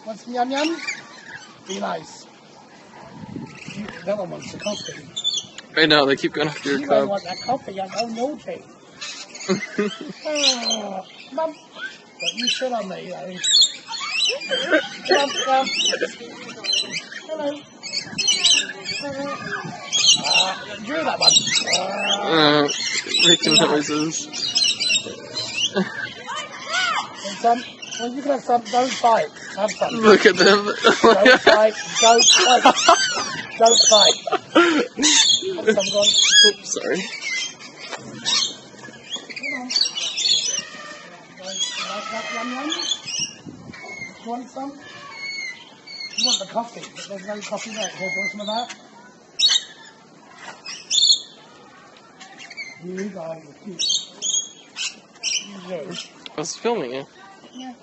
Want some yum yum? Be nice. That one wants the coffee. I know, they keep going after your You don't cup. want that coffee, you're so naughty. Oh, Mum. But you sit on me, though. Come, come. Hello. Hello. Drew that one. Making noises. And some. Well, you can have some. Don't fight. Have some. Look at them. Don't fight. Don't fight. Don't fight. Have some gone. Oops, sorry. Come on. Like that yum yum? You want some? You want the coffee, but there's no coffee there. Here, do you want some of that? You guys are cute. You do. I was filming you. Yeah.